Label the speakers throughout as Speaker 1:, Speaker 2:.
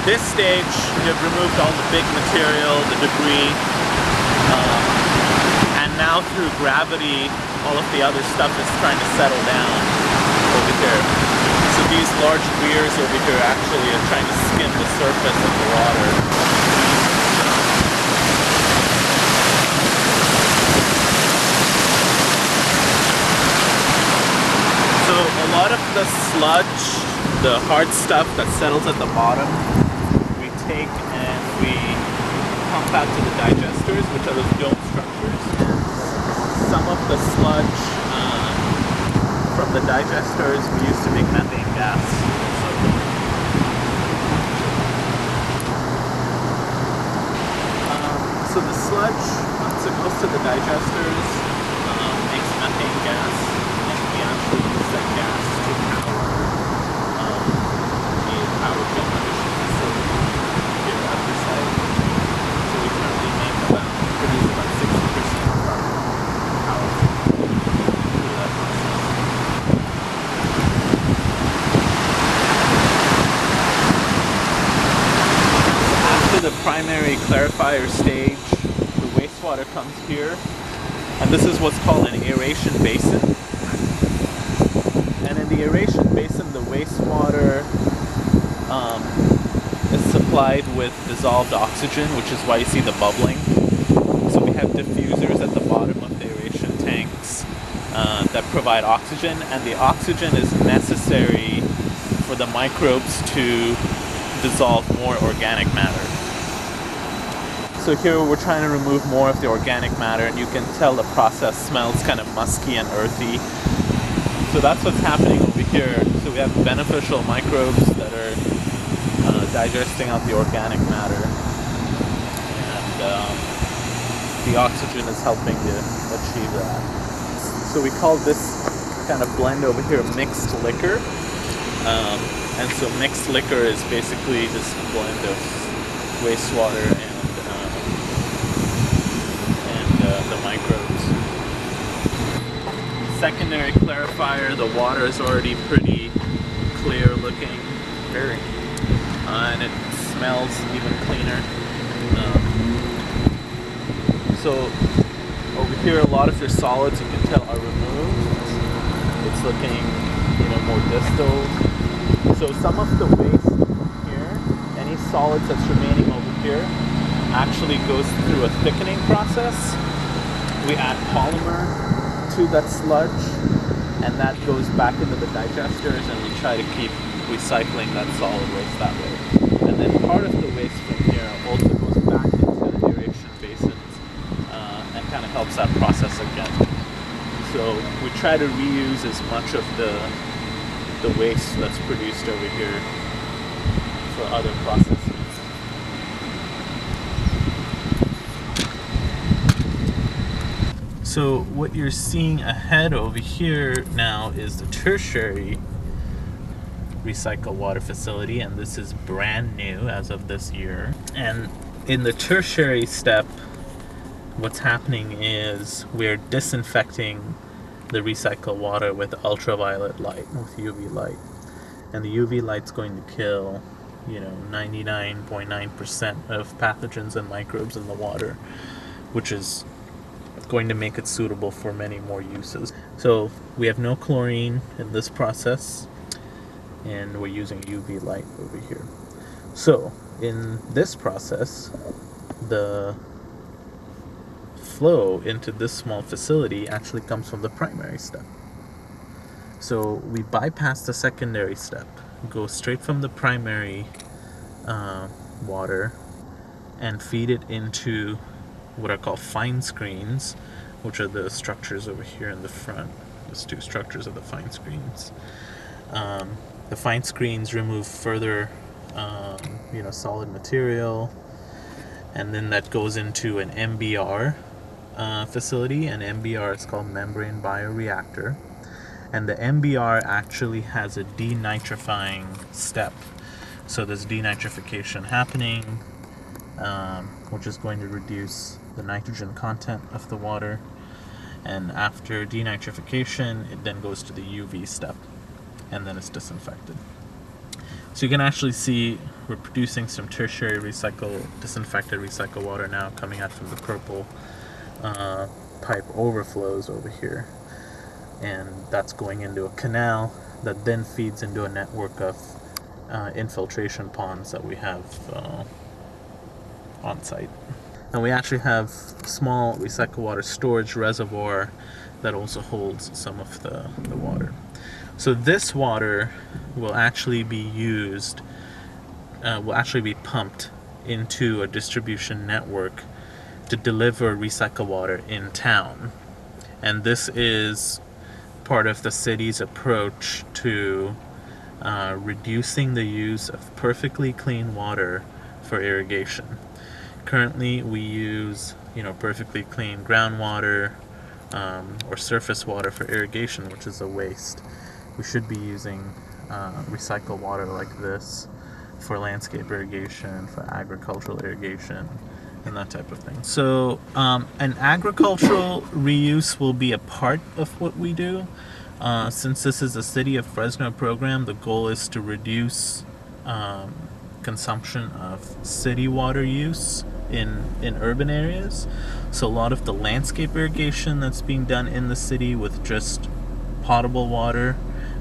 Speaker 1: this stage, you've removed all the big material, the debris, and now through gravity, all of the other stuff is trying to settle down over here. So these large weirs over here actually are trying to skim the surface of the water. So a lot of the sludge, the hard stuff that settles at the bottom, we take and we pump out to the digesters, which are those dome structures. Some of the sludge from the digesters we use to make methane gas. So the sludge, once it goes to the digesters, makes methane gas, and we actually use that gas to power the power generation facility here at the site. So we currently produce about 60% of our power through that process. After the primary clarifier stage, the wastewater comes here, and this is what's called an aeration basin. And in the aeration basin, the wastewater is supplied with dissolved oxygen, which is why you see the bubbling. So we have diffusers at the bottom of the aeration tanks that provide oxygen, and the oxygen is necessary for the microbes to dissolve more organic matter. So here we're trying to remove more of the organic matter, and you can tell the process smells kind of musky and earthy. So that's what's happening over here. So we have beneficial microbes that are digesting out the organic matter, and the oxygen is helping to achieve that. So we call this kind of blend over here mixed liquor. And so mixed liquor is basically this blend of wastewater and the microbes. Secondary clarifier, the water is already pretty clear looking, very, and it smells even cleaner. So over here, a lot of your solids you can tell are removed. It's looking, more distal. So some of the waste here, any solids that's remaining over here, actually goes through a thickening process. We add polymer to that sludge, and that goes back into the digesters, and we try to keep recycling that solid waste that way. And then part of the waste from here also goes back into the aeration basins and kind of helps that process again. So we try to reuse as much of the waste that's produced over here for other processes. So what you're seeing ahead over here now is the tertiary recycled water facility, and this is brand new as of this year. And in the tertiary step, what's happening is we're disinfecting the recycled water with ultraviolet light, with UV light. And the UV light's going to kill, 99.9% of pathogens and microbes in the water, which is going to make it suitable for many more uses. So we have no chlorine in this process, and we're using UV light over here. So in this process, the flow into this small facility actually comes from the primary step. So we bypass the secondary step, go straight from the primary water and feed it into what are called fine screens, which are the structures over here in the front. There's two structures of the fine screens. The fine screens remove further solid material, and then that goes into an MBR facility. An MBR is called membrane bioreactor, and the MBR actually has a denitrifying step. So there's denitrification happening, which is going to reduce the nitrogen content of the water, and after denitrification it then goes to the UV step, and then it's disinfected. So you can actually see we're producing some tertiary disinfected recycled water now coming out from the purple pipe overflows over here. And that's going into a canal that then feeds into a network of infiltration ponds that we have on site. And we actually have small recycled water storage reservoir that also holds some of the water. So this water will actually be used, will actually be pumped into a distribution network to deliver recycled water in town. And this is part of the city's approach to reducing the use of perfectly clean water for irrigation. Currently we use perfectly clean groundwater or surface water for irrigation, which is a waste. We should be using recycled water like this for landscape irrigation, for agricultural irrigation, and that type of thing. So an agricultural reuse will be a part of what we do. Since this is a City of Fresno program, the goal is to reduce consumption of city water use in urban areas. So a lot of the landscape irrigation that's being done in the city with just potable water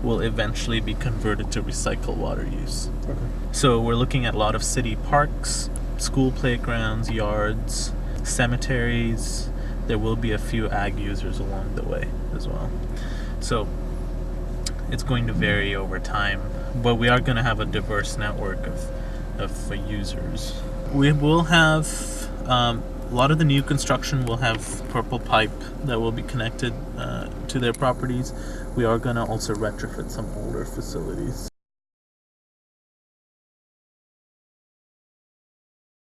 Speaker 1: will eventually be converted to recycled water use. Okay. So we're looking at a lot of city parks, school playgrounds, yards, cemeteries. There will be a few ag users along the way as well. So it's going to vary over time, but we are going to have a diverse network of users. We will have a lot of the new construction will have purple pipe that will be connected to their properties. We are going to also retrofit some older facilities.